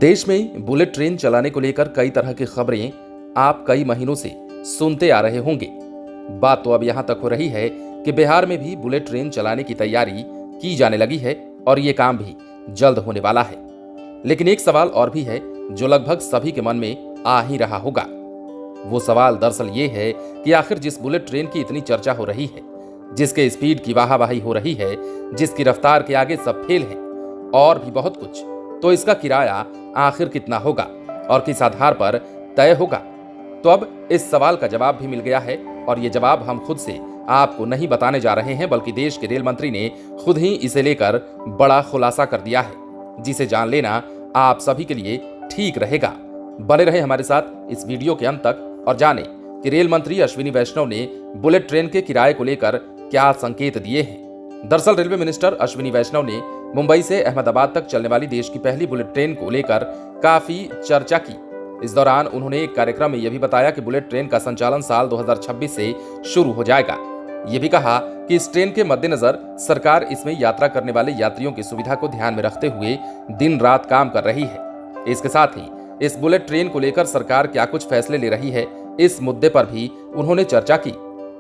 देश में bullet train चलाने को लेकर कई तरह की खबरें आप कई महीनों से सुनते आ रहे होंगे। बात तो अब यहां तक हो रही है कि बिहार में भी बुलेट ट्रेन चलाने की तैयारी की जाने लगी है और ये काम भी जल्द होने वाला है। लेकिन एक सवाल और भी है जो लगभग सभी के मन में आ ही रहा होगा। वो सवाल दरअसल ये है कि आखिर जिस बुलेट ट्रेन की इतनी चर्चा हो रही है, जिसके स्पीड की वाहावाही हो रही है, जिसकी रफ्तार के आगे सब फेल है और भी बहुत कुछ, तो इसका किराया आखिर कितना होगा और किस आधार पर तय होगा। तो अब इस सवाल का जवाब भी मिल गया है और ये जवाब हम खुद से आपको नहीं बताने जा रहे हैं, बल्कि देश के रेल मंत्री ने खुद ही इसे लेकर बड़ा खुलासा कर दिया है, जिसे जान लेना आप सभी के लिए ठीक रहेगा। बने रहे हमारे साथ इस वीडियो के अंत तक और जाने कि रेल मंत्री अश्विनी वैष्णव ने बुलेट ट्रेन के किराए को लेकर क्या संकेत दिए हैं। दरअसल रेलवे मिनिस्टर अश्विनी वैष्णव ने मुंबई से अहमदाबाद तक चलने वाली देश की पहली बुलेट ट्रेन को लेकर काफी चर्चा की। इस दौरान उन्होंने एक कार्यक्रम में यह भी बताया कि बुलेट ट्रेन का संचालन साल 2026 से शुरू हो जाएगा। ये भी कहा कि इस ट्रेन के मद्देनजर सरकार इसमें यात्रा करने वाले यात्रियों की सुविधा को ध्यान में रखते हुए दिन रात काम कर रही है। इसके साथ ही इस बुलेट ट्रेन को लेकर सरकार क्या कुछ फैसले ले रही है, इस मुद्दे पर भी उन्होंने चर्चा की।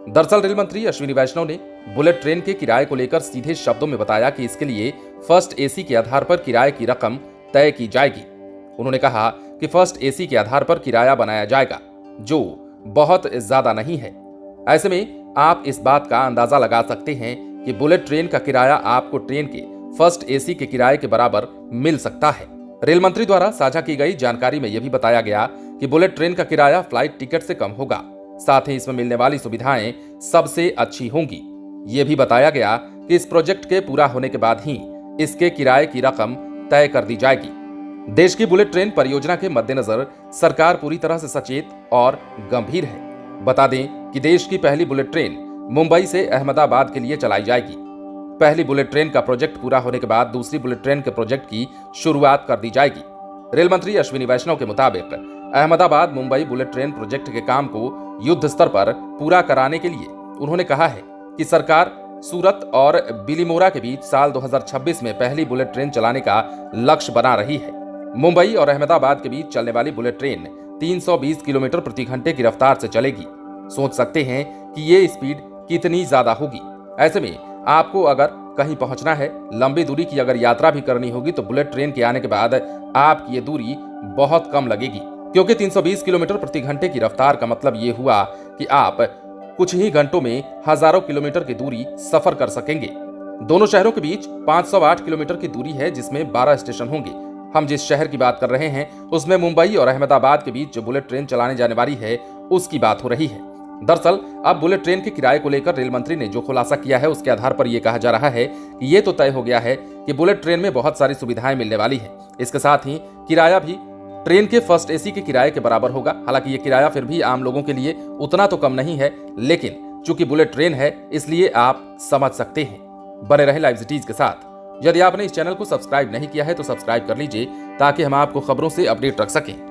दरअसल रेल मंत्री अश्विनी वैष्णव ने बुलेट ट्रेन के किराए को लेकर सीधे शब्दों में बताया कि इसके लिए फर्स्ट एसी के आधार पर किराए की रकम तय की जाएगी। उन्होंने कहा कि फर्स्ट एसी के आधार पर किराया बनाया जाएगा, जो बहुत ज्यादा नहीं है। ऐसे में आप इस बात का अंदाजा लगा सकते हैं कि बुलेट ट्रेन का किराया आपको ट्रेन के फर्स्ट एसी के किराए के बराबर मिल सकता है। रेल मंत्री द्वारा साझा की गई जानकारी में यह भी बताया गया कि बुलेट ट्रेन का किराया फ्लाइट टिकट से कम होगा, साथ ही इसमें मिलने वाली सुविधाएं सबसे अच्छी होंगी। ये भी बताया गया कि इस प्रोजेक्ट के पूरा होने के बाद ही इसके किराए की रकम तय कर दी जाएगी। देश की बुलेट ट्रेन परियोजना के मद्देनजर सरकार पूरी तरह से सचेत और गंभीर है। बता दें कि देश की पहली बुलेट ट्रेन मुंबई से अहमदाबाद के लिए चलाई जाएगी। पहली बुलेट ट्रेन का प्रोजेक्ट पूरा होने के बाद दूसरी बुलेट ट्रेन के प्रोजेक्ट की शुरुआत कर दी जाएगी। रेल मंत्री अश्विनी वैष्णव के मुताबिक Ahmedabad Mumbai bullet train project के काम को युद्ध स्तर पर पूरा कराने के लिए उन्होंने कहा है कि सरकार सूरत और बिलीमोरा के बीच साल 2026 में पहली बुलेट ट्रेन चलाने का लक्ष्य बना रही है। मुंबई और अहमदाबाद के बीच चलने वाली बुलेट ट्रेन 320 किलोमीटर प्रति घंटे की रफ्तार से चलेगी। सोच सकते हैं कि ये स्पीड कितनी ज्यादा होगी। ऐसे में आपको अगर कहीं पहुंचना है, लंबी दूरी की अगर यात्रा भी करनी होगी, तो बुलेट ट्रेन के आने के बाद आपकी ये दूरी बहुत कम लगेगी, क्योंकि 320 किलोमीटर प्रति घंटे की रफ्तार का मतलब ये हुआ कि आप कुछ ही घंटों में हजारों किलोमीटर की दूरी सफर कर सकेंगे। दोनों शहरों के बीच 508 किलोमीटर की दूरी है, जिसमें 12 स्टेशन होंगे। हम जिस शहर की बात कर रहे हैं उसमें मुंबई और अहमदाबाद के बीच जो बुलेट ट्रेन चलाने जाने वाली है, उसकी बात हो रही है। दरअसल अब बुलेट ट्रेन के किराए को लेकर रेल मंत्री ने जो खुलासा किया है, उसके आधार पर यह कहा जा रहा है कि ये तो तय हो गया है कि बुलेट ट्रेन में बहुत सारी सुविधाएं मिलने वाली है। इसके साथ ही किराया भी ट्रेन के फर्स्ट एसी के किराए के बराबर होगा। हालांकि ये किराया फिर भी आम लोगों के लिए उतना तो कम नहीं है, लेकिन चूंकि बुलेट ट्रेन है इसलिए आप समझ सकते हैं। बने रहे लाइव सिटीज के साथ। यदि आपने इस चैनल को सब्सक्राइब नहीं किया है तो सब्सक्राइब कर लीजिए, ताकि हम आपको खबरों से अपडेट रख सकें।